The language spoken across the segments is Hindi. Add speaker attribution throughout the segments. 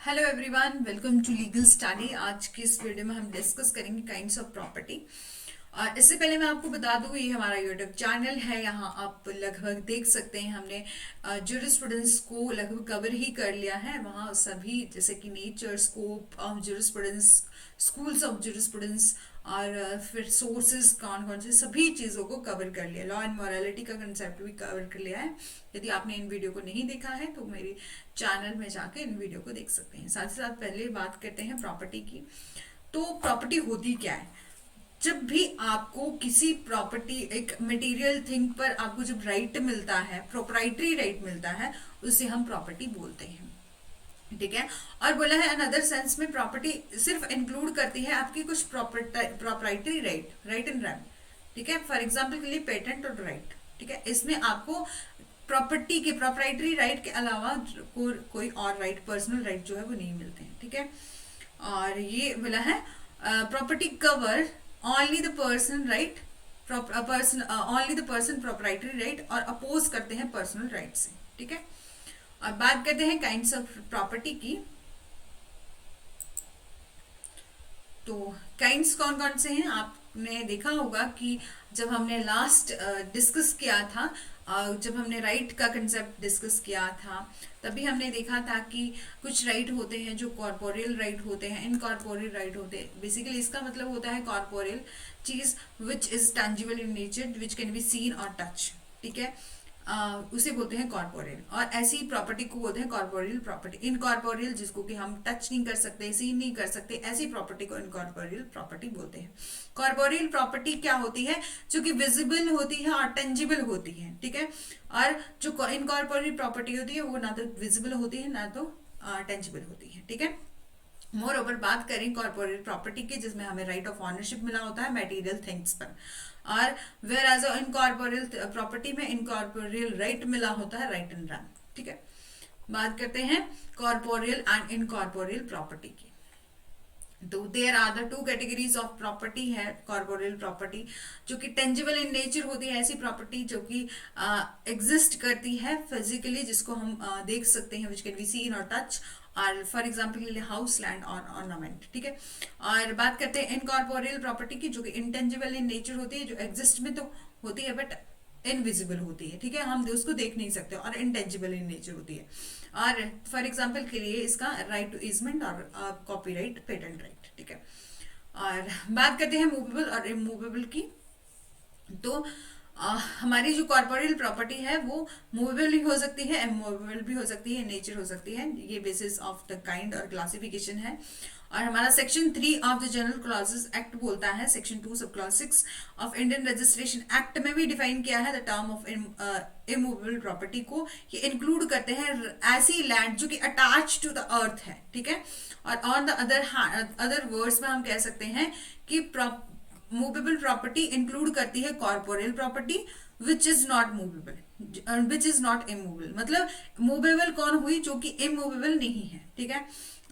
Speaker 1: Hello everyone, welcome to legal study. आज की इस वीडियो में हम डिस्कस करेंगे काइंड्स ऑफ प्रॉपर्टी। और इससे पहले मैं आपको बता दूं, ये हमारा यूट्यूब चैनल है। यहाँ आप लगभग देख सकते हैं हमने ज्यूरिस्प्रूडेंस को लगभग कवर ही कर लिया है। वहाँ सभी जैसे कि nature, scope of jurisprudence, schools of jurisprudence और फिर सोर्सेज कौन कौन से, सभी चीज़ों को कवर कर लिया। लॉ एंड मॉरलिटी का कंसेप्ट भी कवर कर लिया है। यदि आपने इन वीडियो को नहीं देखा है तो मेरी चैनल में जाके इन वीडियो को देख सकते हैं। साथ ही साथ पहले बात करते हैं प्रॉपर्टी की। तो प्रॉपर्टी होती क्या है? जब भी आपको किसी प्रॉपर्टी, एक मटेरियल थिंग पर आपको जब राइट मिलता है, प्रोप्राइटरी राइट मिलता है, उसे हम प्रॉपर्टी बोलते हैं। ठीक है। और बोला है अनदर सेंस में प्रॉपर्टी सिर्फ इंक्लूड करती है आपकी कुछ proprietary right, right and RAM. ठीक है। फॉर एग्जाम्पल के लिए पेटेंट और राइट। ठीक है। इसमें आपको प्रॉपर्टी के, प्रोप्राइटरी राइट के अलावा कोई और राइट, पर्सनल राइट जो है वो नहीं मिलते हैं। ठीक है। और ये बोला है property cover only the person right, person only the person proprietary right, और अपोज करते हैं पर्सनल राइट से। ठीक है। अब बात करते हैं काइंड्स ऑफ प्रॉपर्टी की। तो काइंड्स कौन कौन से हैं? आपने देखा होगा कि जब हमने लास्ट डिस्कस किया था, जब हमने राइट का कंसेप्ट डिस्कस किया था, तभी हमने देखा था कि कुछ राइट होते हैं जो कॉर्पोरियल राइट होते हैं, इनकॉर्पोरियल राइट होते हैं। बेसिकली इसका मतलब होता है कॉर्पोरियल चीज which is tangible in nature, which can be seen और टच। ठीक है। उसे बोलते हैं कॉर्पोरियल। और ऐसी प्रॉपर्टी को बोलते हैं कॉर्पोरियल प्रॉपर्टी। इनकॉर्पोरियल जिसको कि हम टच नहीं कर सकते, सीन नहीं कर सकते, ऐसी प्रॉपर्टी को इनकॉर्पोरियल प्रॉपर्टी बोलते हैं। कॉर्पोरियल प्रॉपर्टी क्या होती है? जो कि विजिबल होती है और टेंजिबल होती है। ठीक है। और जो इनकॉर्पोरियल प्रॉपर्टी होती है वो ना तो विजिबल होती है ना तो टेंजिबल होती है। ठीक है। मोर ओवर बात करें कॉर्पोरेट प्रॉपर्टी की, जिसमें हमें राइट ऑफ ऑनरशिप मिला होता है मटेरियल थिंग्स पर, और वेयर एज इनकॉर्पोरियल प्रॉपर्टी में इनकॉर्पोरियल राइट मिला होता है राइट एंड रैंक। ठीक है। बात करते हैं कॉर्पोरियल एंड इनकॉर्पोरियल प्रॉपर्टी की। तो there are the two categories of property है कॉर्पोरियल प्रॉपर्टी, जो कि टेंजिबल इन नेचर होती है, ऐसी प्रॉपर्टी जो कि एग्जिस्ट करती है फिजिकली, जिसको हम देख सकते हैं, विच कैन बी सीन और टच, और फॉर एग्जाम्पल के लिए हाउस, लैंड और ऑर्नामेंट। ठीक है। और बात करते हैं इनकॉर्पोरियल प्रॉपर्टी की, जो कि इंटेंजिबल इन नेचर होती है, जो एग्जिस्ट में तो होती है बट इनविजिबल होती है। ठीक है। हम उसको देख नहीं सकते, और इंटेंजिबल इन नेचर होती है। और फॉर एग्जाम्पल के लिए इसका राइट टू इजमेंट और कॉपीराइट, पेटेंट राइट। ठीक है। और बात करते हैं मूवेबल और इमूवेबल की। तो हमारी जो कॉर्पोरियल प्रॉपर्टी है वो मूवेबल भी हो सकती है, इमूवेबल भी हो सकती है, नेचर हो सकती है। ये बेसिस ऑफ द काइंड और क्लासिफिकेशन है। और हमारा section 3 of the general clauses act बोलता है, section 2 sub clause 6 of Indian registration act में भी डिफाइन किया है the term of immovable property को। ये इंक्लूड करते हैं ऐसी लैंड जो कि अटैच टू द अर्थ है। ठीक है। और ऑन द अदर वर्ड्स में हम कह सकते हैं कि मूवेबल प्रॉपर्टी इंक्लूड करती है corporeal property which is not movable, which is not immovable. मतलब मूवेबल कौन हुई? जो कि इमूवेबल नहीं है। ठीक है।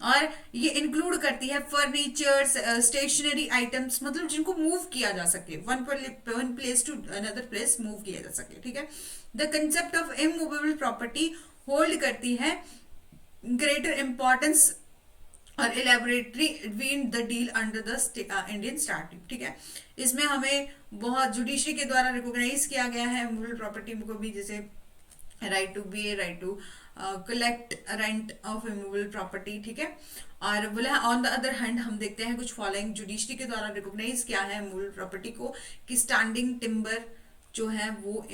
Speaker 1: और ये इंक्लूड करती है फर्नीचर, स्टेशनरी आइटम्स, मतलब जिनको मूव किया जा सके, one place to another place move किया जा सके। ठीक है। The concept of immovable property hold करती है ग्रेटर इंपॉर्टेंस और elaborately been the deal under the Indian statute. ठीक है। इसमें हमें बहुत जुडिशरी के द्वारा रिकॉग्नाइज किया गया है मूवेबल प्रॉपर्टी को भी, जैसे right to be, right to collect rent of immovable property. ठीक है। और बोला ऑन द अदर हैंड हम देखते हैं कुछ फॉलोइंग जुडिशरी के द्वारा रिकॉग्नाइज किया है मूवेबल प्रॉपर्टी को, कि स्टैंडिंग टिम्बर जो है वो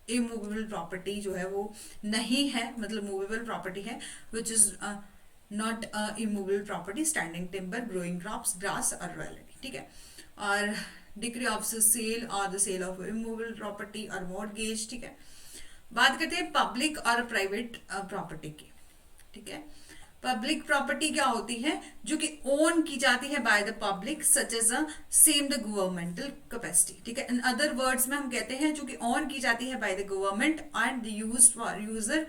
Speaker 1: इमूवेबल प्रॉपर्टी जो है वो नहीं है, मतलब मूवेबल प्रॉपर्टी है, which is not immovable property, standing timber, growing crops, grass और रॉयल्टी। ठीक है। और डिग्री ऑफ सेल और the sale of immovable property और मॉर्गेज। ठीक है। बात करते हैं पब्लिक और प्राइवेट प्रॉपर्टी की। ठीक है। पब्लिक प्रॉपर्टी क्या होती है? जो कि ओन की जाती है by the public, such as a same the governmental capacity. ठीक है। इन अदर वर्ड्स में हम कहते हैं जो कि ओन की जाती है by the government and used for user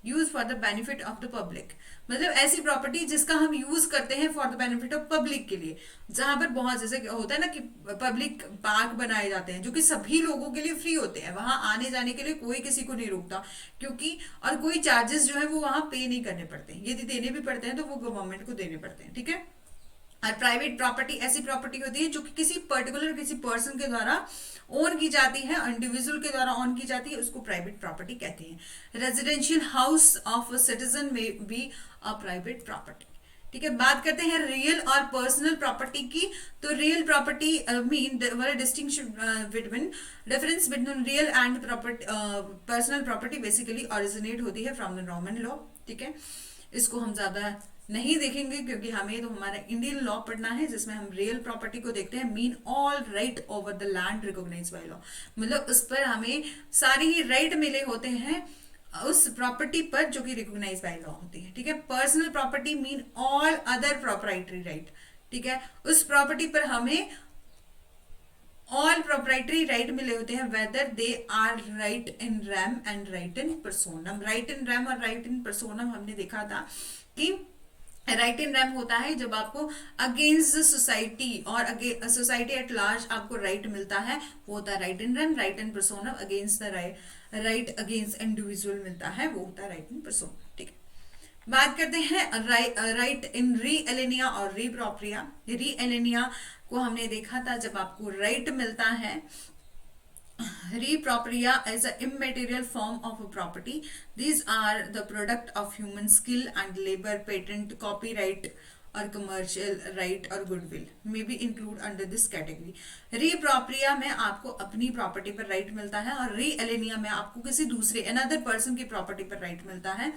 Speaker 1: use for the benefit of the public, मतलब ऐसी प्रॉपर्टी जिसका हम यूज करते हैं for the benefit of public के लिए, जहां पर बहुत जैसे होता है ना कि पब्लिक पार्क बनाए जाते हैं जो कि सभी लोगों के लिए फ्री होते हैं, वहां आने जाने के लिए कोई किसी को नहीं रोकता, क्योंकि और कोई चार्जेस जो है वो वहां पे नहीं करने पड़ते हैं, यदि देने भी पड़ते हैं तो वो गवर्नमेंट को देने पड़ते हैं, ठीक है। और प्राइवेट प्रॉपर्टी ऐसी प्रॉपर्टी होती है जो कि किसी पर्टिकुलर किसी पर्सन के द्वारा ओन की जाती है, इंडिविजुअल के द्वारा ओन की जाती है, उसको प्राइवेट प्रॉपर्टी कहते हैं। Residential house of a citizen में बी अ प्राइवेट प्रॉपर्टी, ठीक है। बात करते हैं रियल और पर्सनल प्रॉपर्टी की, तो real property mean distinction between difference between real and property personal property basically originate होती है फ्रॉम द रोमन लॉ, ठीक है। इसको हम ज्यादा नहीं देखेंगे क्योंकि हमें तो हमारा इंडियन लॉ पढ़ना है जिसमें हम रियल प्रॉपर्टी को देखते हैं, mean all right over the land recognized by law, मतलब उस पर हमें सारे ही राइट मिले होते हैं उस प्रॉपर्टी पर जो कि रिकॉग्नाइज बाय लॉ होती है, ठीक है। Personal property mean all other proprietary right, ठीक है, उस प्रॉपर्टी पर हमें ऑल प्रोप्राइटरी राइट मिले होते हैं whether they are right in rem and right in personam. Right in rem और राइट इन पर्सोनम हमने देखा था कि राइट इन रैम होता है जब आपको अगेंस्ट सोसाइटी और सोसाइटी एट लार्ज आपको राइट मिलता है, वो होता है right in rem. Right in personam against the right against individual मिलता है, वो होता है राइट इन पर्सोनम, ठीक है। बात करते हैं राइट इन री एलिनिया और री प्रोप्रिया। री एलिनिया को हमने देखा था जब आपको राइट मिलता है। Re propria is an immaterial form of a property. These are the product of human skill and labor, patent, copyright और commercial right और goodwill may be include under this category. Re propria में आपको अपनी प्रॉपर्टी पर राइट मिलता है और री एलिनिया में आपको किसी दूसरे अनदर पर्सन की प्रॉपर्टी पर राइट मिलता है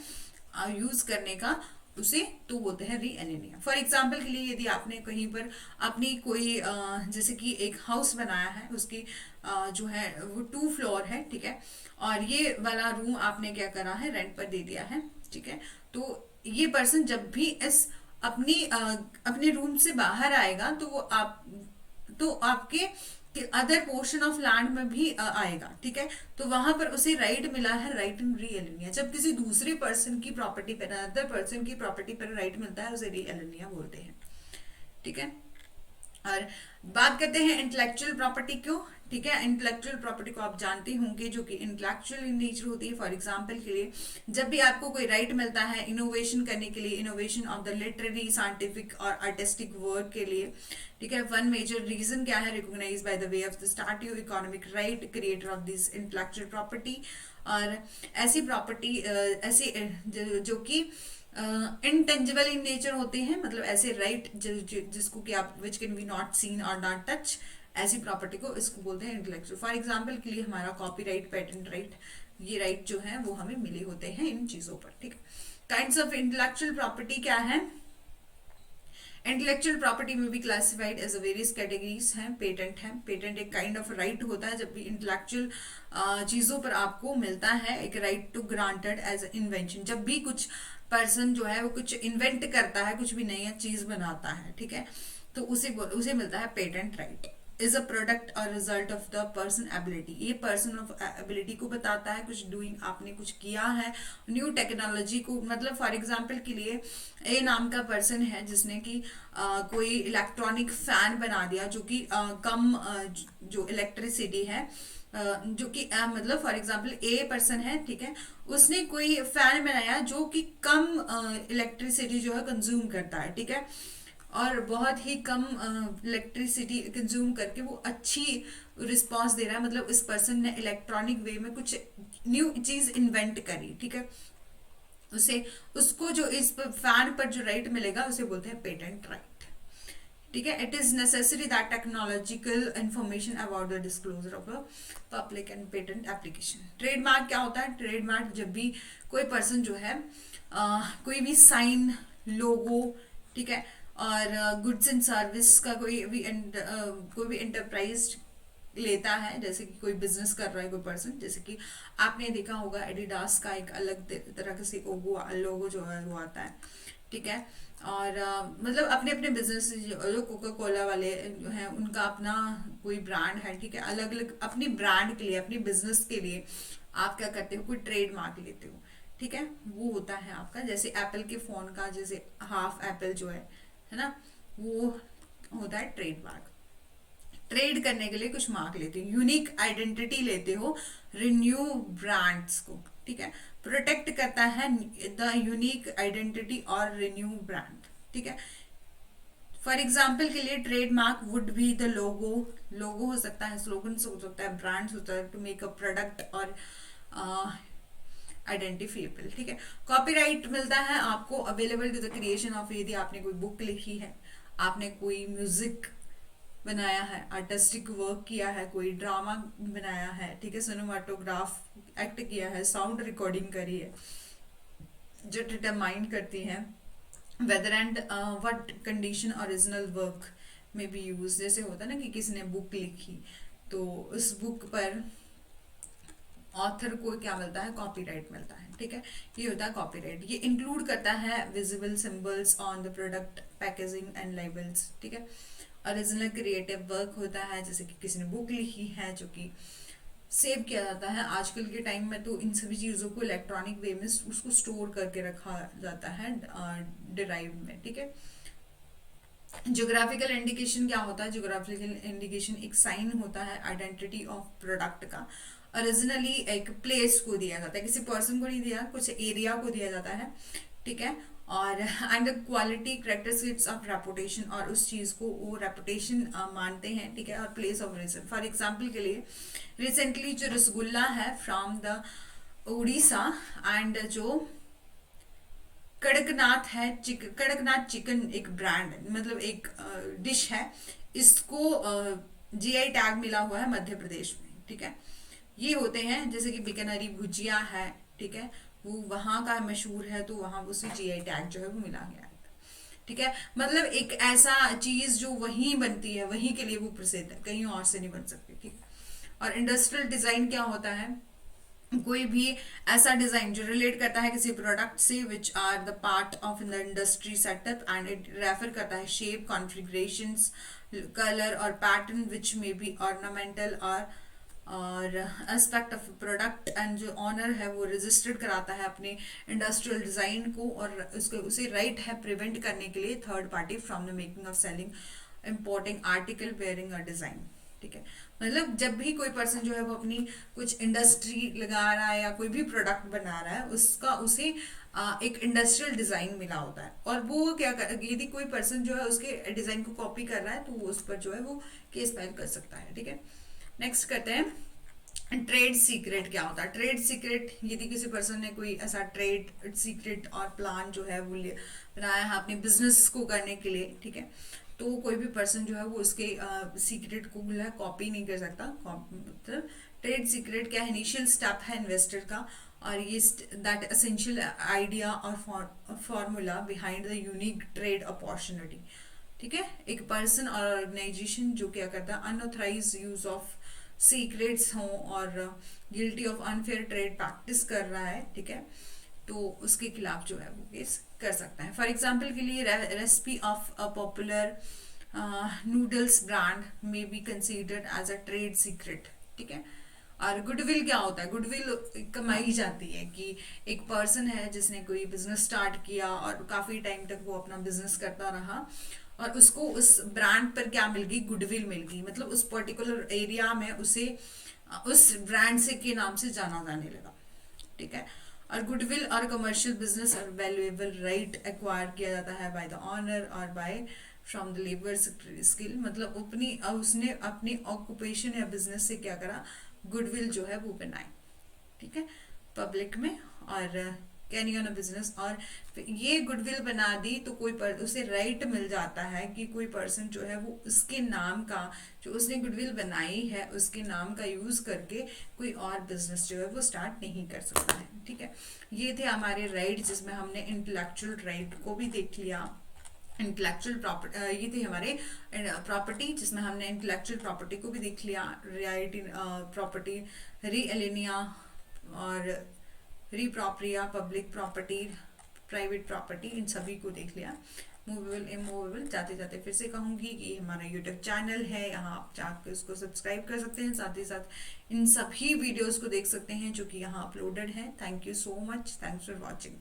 Speaker 1: यूज करने का, उसे तो बोलते हैं री एलिनिया। फॉर एग्जाम्पल के लिए यदि आपने कहीं पर अपनी कोई जैसे कि एक हाउस बनाया है, उसकी जो है वो 2 फ्लोर है, ठीक है, और ये वाला रूम आपने क्या करा है रेंट पर दे दिया है, ठीक है। तो ये पर्सन जब भी इस अपने रूम से बाहर आएगा तो वो तो आपके अदर पोर्शन ऑफ लैंड में भी आएगा, ठीक है। तो वहां पर उसे राइट मिला है राइट इन री एलिनिया। जब किसी दूसरे पर्सन की प्रॉपर्टी पर अदर पर्सन की प्रॉपर्टी पर राइट मिलता है उसे री एलिनिया बोलते हैं, ठीक है। और बात करते हैं इंटेलेक्चुअल प्रॉपर्टी को, ठीक है। इंटेलेक्चुअल प्रॉपर्टी को आप जानते होंगे जो कि इंटेलेक्चुअल इन नेचर होती है। फॉर एग्जांपल के लिए जब भी आपको कोई राइट मिलता है इनोवेशन करने के लिए, innovation of the literary scientific और आर्टिस्टिक वर्क के लिए, ठीक है। वन मेजर रीजन क्या है, recognize by the way of the statue economic right creator of this intellectual property. और ऐसी प्रॉपर्टी ऐसी जो कि इनटेंजिबल इन नेचर होते हैं, मतलब ऐसे राइट जिसको कि आप which can be not seen और नॉट टच, ऐसी प्रॉपर्टी को इसको बोलते हैं इंटेलेक्चुअल। फॉर एग्जाम्पल के लिए हमारा कॉपीराइट, पेटेंट राइट, ये राइट जो है वो हमें मिले होते हैं इन चीजों पर, ठीक है। काइंड्स ऑफ इंटेलेक्चुअल प्रॉपर्टी क्या है, इंटेलेक्चुअल प्रॉपर्टी में भी क्लासिफाइड एज वेरियस कैटेगरीज हैं। पेटेंट है, पेटेंट एक काइंड ऑफ राइट होता है जब भी इंटेलेक्चुअल चीजों पर आपको मिलता है एक right to granted as invention, जब भी कुछ पर्सन जो है वो कुछ इन्वेंट करता है, कुछ भी नई चीज बनाता है, ठीक है, तो उसे मिलता है patent right. Is a product और result of the person ability, ये पर्सन ऑफ एबिलिटी को बताता है, कुछ डूइंग आपने कुछ किया है, न्यू टेक्नोलॉजी को, मतलब फॉर एग्जांपल के लिए ए नाम का पर्सन है जिसने कि कोई इलेक्ट्रॉनिक फैन बना दिया जो कि कम जो इलेक्ट्रिसिटी है जो कि मतलब फॉर एग्जांपल ए पर्सन है, ठीक है, उसने कोई फैन बनाया जो कि कम इलेक्ट्रिसिटी जो है कंज्यूम करता है, ठीक है, और बहुत ही कम इलेक्ट्रिसिटी कंज्यूम करके वो अच्छी रिस्पांस दे रहा है, मतलब इस पर्सन ने इलेक्ट्रॉनिक वे में कुछ न्यू चीज इन्वेंट करी, ठीक है। उसको जो इस फैन पर जो राइट मिलेगा उसे बोलते हैं पेटेंट राइट, ठीक है। It is necessary that technological information about the disclosure of a public and patent application. Trademark क्या होता है, ट्रेडमार्क जब भी कोई पर्सन जो है कोई भी साइन, लोगो, ठीक है, और गुड्स एंड सर्विस का कोई भी एंटरप्राइज लेता है, जैसे कि कोई बिजनेस कर रहा है कोई पर्सन, जैसे कि आपने देखा होगा एडिडास का एक अलग तरह से लोगो जो है वो आता है, ठीक है, और मतलब अपने अपने बिजनेस जो कोका कोला वाले जो है उनका अपना कोई ब्रांड है, ठीक है, अलग अलग अपनी ब्रांड के लिए, अपनी बिजनेस के लिए आप क्या करते हो, कोई ट्रेडमार्क लेते हो, ठीक है, वो होता है आपका, जैसे एप्पल के फोन का जैसे हाफ एप्पल जो है ना, वो होता है ट्रेडमार्क। ट्रेड करने के लिए कुछ मार्क लेते हो, यूनिक आइडेंटिटी लेते हो, रिन्यू ब्रांड्स को, ठीक है, प्रोटेक्ट करता है द यूनिक आइडेंटिटी और रिन्यू ब्रांड, ठीक है। फॉर एग्जाम्पल के लिए trademark would be the logo, logo हो सकता है, स्लोगन्स हो सकता है, ब्रांड्स होता है, टू मेक अ प्रोडक्ट और आइडेंटिफिएबल, ठीक है। कॉपीराइट मिलता है आपको available to the creation of, यदि आपने कोई बुक लिखी है, आपने कोई म्यूजिक बनाया है, आर्टिस्टिक वर्क किया है, कोई ड्रामा बनाया है, ठीक है, सिनेमाटोग्राफ एक्ट किया है, साउंड रिकॉर्डिंग करी है, जो डिटरमाइन करती है whether and what condition original work में बी यूज। जैसे होता है ना कि किसी ने बुक लिखी, तो उस बुक पर ऑथर को क्या मिलता है, कॉपीराइट मिलता है, ठीक है। ये होता है कॉपीराइट। ये इंक्लूड करता है visible symbols on the product, packaging and labels, ठीक है। ओरिजिनल क्रिएटिव वर्क होता है, जैसे कि किसी ने बुक लिखी है जो कि सेव किया जाता है। आजकल के टाइम में तो इन सभी चीज़ों को इलेक्ट्रॉनिक वे में उसको स्टोर करके रखा जाता है डिराइव में, ठीक है। ज्योग्राफिकल इंडिकेशन क्या होता है, ज्योग्राफिकल इंडिकेशन एक साइन होता है आइडेंटिटी ऑफ प्रोडक्ट का। ओरिजिनली एक प्लेस को दिया जाता है, किसी पर्सन को नहीं दिया, कुछ एरिया को दिया जाता है, ठीक है। और and quality characteristics of reputation, और उस चीज़ को वो रेपुटेशन मानते हैं, ठीक है। और place of origin, for example के लिए रिसेंटली जो रसगुल्ला है फ्रॉम द उड़ीसा, एंड जो कड़कनाथ है, कड़कनाथ चिकन एक ब्रांड, मतलब एक डिश है, इसको जीआई टैग मिला हुआ है मध्य प्रदेश में, ठीक है। ये होते हैं जैसे कि बिकानेरी भुजिया है, ठीक है, वो वहाँ का मशहूर है, तो वहाँ उसे जीआई टैग जो है वो मिला गया है, ठीक है। मतलब एक ऐसा चीज जो वहीं बनती है, वहीं के लिए वो प्रसिद्ध है, कहीं और से नहीं बन सकती, ठीक है। और इंडस्ट्रियल डिजाइन क्या होता है, कोई भी ऐसा डिजाइन जो रिलेट करता है किसी प्रोडक्ट से which are the part of the industry setup, and it refer करता है शेप, कॉन्फ़िगरेशंस, कलर और pattern which may be ornamental और एस्पेक्ट ऑफ प्रोडक्ट, एंड जो ऑनर है वो रजिस्टर्ड कराता है अपने इंडस्ट्रियल डिजाइन को, और उसको उसे राइट है प्रिवेंट करने के लिए third party from the making of selling importing article wearing a design, ठीक है। मतलब जब भी कोई पर्सन जो है वो अपनी कुछ इंडस्ट्री लगा रहा है या कोई भी प्रोडक्ट बना रहा है, उसका उसे एक इंडस्ट्रियल डिजाइन मिला होता है, और वो क्या कर, यदि कोई पर्सन जो है उसके डिजाइन को कॉपी कर रहा है, तो वो उस पर जो है वो केस फाइल कर सकता है, ठीक है। नेक्स्ट करते हैं ट्रेड सीक्रेट क्या होता है। ट्रेड सीक्रेट, यदि किसी पर्सन ने कोई ऐसा ट्रेड सीक्रेट और प्लान जो है वो बनाया है अपने बिजनेस को करने के लिए, ठीक है, तो कोई भी पर्सन जो है वो उसके सीक्रेट को जो है कॉपी नहीं कर सकता। मतलब ट्रेड सीक्रेट क्या है, इनिशियल स्टेप है इन्वेस्टर का, और ये दैट एसेंशियल आइडिया और formula behind the unique trade opportunity, ठीक है। एक पर्सन और ऑर्गेनाइजेशन जो क्या करता है, अनऑथराइज यूज ऑफ सीक्रेट्स हों और guilty of unfair trade practice कर रहा है, ठीक है, तो उसके खिलाफ जो है वो केस कर सकता है। फॉर एग्जाम्पल के लिए recipe of a popular noodles brand may be considered as a trade secret, ठीक है। और गुडविल क्या होता है, गुडविल कमाई जाती है कि एक पर्सन है जिसने कोई बिजनेस स्टार्ट किया और काफी टाइम तक वो अपना बिजनेस करता रहा, और उसको उस ब्रांड पर क्या मिल गई, गुडविल मिल गई, मतलब उस पर्टिकुलर एरिया में उसे उस ब्रांड से के नाम से जाना जाने लगा, ठीक है। और गुडविल और कमर्शियल बिजनेस और वैल्यूएबल राइट एक्वायर किया जाता है बाय द ऑनर और by from the labour skill, मतलब अपनी उसने अपनी ऑक्यूपेशन या बिजनेस से क्या करा, गुडविल जो है वो बनाई, ठीक है, पब्लिक में, और कैरिंग ऑन अ बिजनेस, और ये गुडविल बना दी तो कोई उसे राइट मिल जाता है कि कोई पर्सन जो है वो उसके नाम का, जो उसने गुडविल बनाई है उसके नाम का यूज करके कोई और बिजनेस जो है वो स्टार्ट नहीं कर सकता है, ठीक है। ये थे हमारे राइट, जिसमें हमने इंटेलेक्चुअल राइट को भी देख लिया, इंटेलेक्चुअल प्रॉपर्टी, ये थे हमारे प्रॉपर्टी, जिसमें हमने इंटेलेक्चुअल प्रॉपर्टी को भी देख लिया, राइट इन प्रॉपर्टी, री एलिनिया और री प्रॉपरिया, पब्लिक प्रॉपर्टी, प्राइवेट प्रॉपर्टी, इन सभी को देख लिया। Movable immovable. जाते जाते फिर से कहूँगी कि हमारा यूट्यूब चैनल है, यहाँ आप जाकर उसको सब्सक्राइब कर सकते हैं, साथ ही साथ इन सभी वीडियोस को देख सकते हैं जो कि यहाँ अपलोडेड हैं। Thank you so much, thanks for watching.